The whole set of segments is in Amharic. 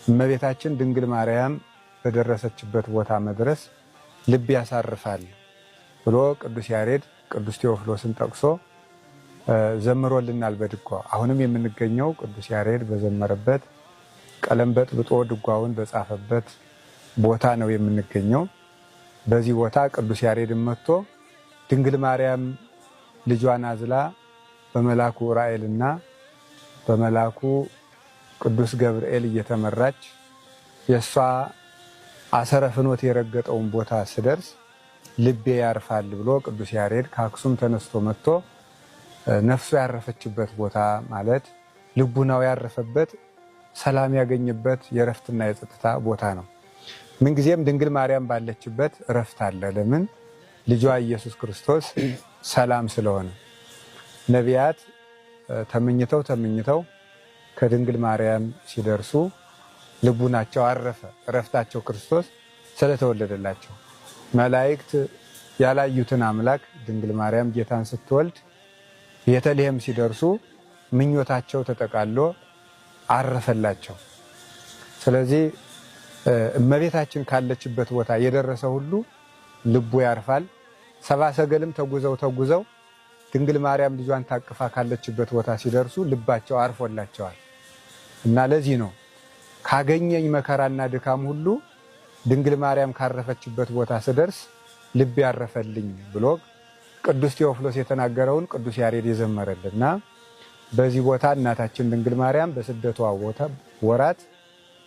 እመቤታችን ድንግል ማርያም በደረሰችበት ቦታ መድረስ ልብ ያሳርፋል ብሎ ቅዱስ ያሬድ ቅዱስ ቴዎፍሎስን ጠቅሶ ዘምሮልናል በድጓ። አሁንም የምንገኘው ቅዱስ ያሬድ በዘመረበት ቀለም በጥብጦ ድጓውን በጻፈበት ቦታ ነው የምንገኘው። በዚህ ቦታ ቅዱስ ያሬድን መጥቶ ድንግል ማርያም ልጇን አዝላ በመላኩ ራኤልና በመላኩ ቅዱስ ገብርኤል እየተመራች የሷ አሰረ ፍኖት የረገጠውን ቦታ ስደርስ ልቤ ያርፋል ብሎ ቅዱስ ያሬድ ከአክሱም ተነስቶ መጥቶ ነፍሱ ያረፈችበት ቦታ ማለት ልቡናው ያረፈበት ሰላም ያገኘበት የረፍትና የጸጥታ ቦታ ነው። ምንጊዜም ድንግል ማርያም ባለችበት ረፍት አለ። ለምን? ልጇ ኢየሱስ ክርስቶስ ሰላም ስለሆነ። ነቢያት ተመኝተው ከድንግል ማርያም ሲደርሱ ልቡናቸው አረፈ። ረፍታቸው ክርስቶስ ስለተወለደላቸው። መላእክት ያላዩትን አምላክ ድንግል ማርያም ጌታን ስትወልድ ቤተልሔም ሲደርሱ ምኞታቸው ተጠቃሎ አረፈላቸው። ስለዚህ እመቤታችን ካለችበት ቦታ የደረሰ ሁሉ ልቡ ያርፋል። ሰብአ ሰገልም ተጉዘው ድንግል ማርያም ልጇን ታቅፋ ካለችበት ቦታ ሲደርሱ ልባቸው አርፎላቸዋል እና ለዚህ ነው ካገኘኝ መከራና ድካም ሁሉ ድንግል ማርያም ካረፈችበት ቦታ ስደርስ ልብ ያረፈልኝ ብሎ ቅዱስ ቴዎፍሎስ የተናገረውን ቅዱስ ያሬድ የዘመረልና በዚህ ቦታ እናታችን ድንግል ማርያም በስደቷ ወራት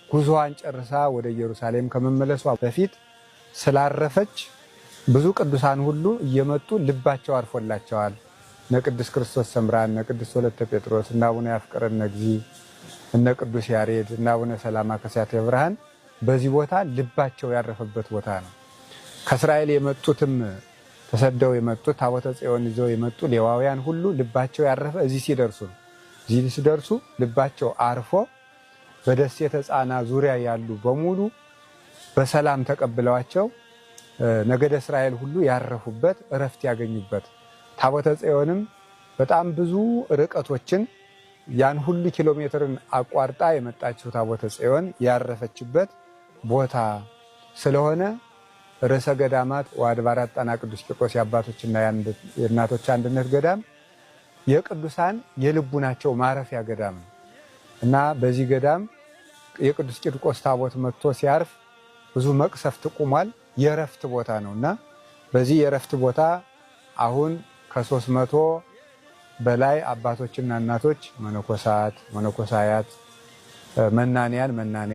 ጉዞዋን ጨርሳ ወደ ኢየሩሳሌም ከመመለሷ በፊት ስላረፈች ብዙ ቅዱሳን ሁሉ እየመጡ ልባቸው አርፎላቸዋል። እነ ቅዱስ ክርስቶስ ሰምራ፣ እነ ቅዱስ ወለተ ጴጥሮስ፣ እነ አቡነ ያፍቅረነ እግዚእ፣ እነ ቅዱስ ያሬድ፣ እነ አቡነ ሰላማ ከሳቴ ብርሃን በዚህ ቦታ ልባቸው ያረፈበት ቦታ ነው። ከእስራኤል የመጡትም ተሰደው የመጡት ታቦተ ጽዮን ይዘው የመጡ ሌዋውያን ሁሉ ልባቸው ያረፈ እዚህ ሲደርሱ ነው። እዚህ ሲደርሱ ልባቸው አርፎ በደሴተ ጻና ዙሪያ ያሉ በሙሉ በሰላም ተቀብለዋቸው ነገደ እስራኤል ሁሉ ያረፉበት እረፍት ያገኙበት። ታቦተ ጽዮንም በጣም ብዙ ርቀቶችን ያን ሁሉ ኪሎ ሜትርን አቋርጣ የመጣችው ታቦተ ጽዮን ያረፈችበት ቦታ ስለሆነ ርዕሰ ገዳማት ወአድባራት ጣና ቅዱስ ቂርቆስ የአባቶችና የእናቶች አንድነት ገዳም የቅዱሳን የልቡናቸው ማረፊያ ገዳም ነው እና በዚህ ገዳም የቅዱስ ቂርቆስ ታቦት መጥቶ ሲያርፍ ብዙ መቅሰፍት ቁሟል። የረፍት ቦታ ነውና በዚህ የረፍት ቦታ አሁን ከ300 በላይ አባቶችና እናቶች መነኮሳት፣ መነኮሳያት፣ መናንያን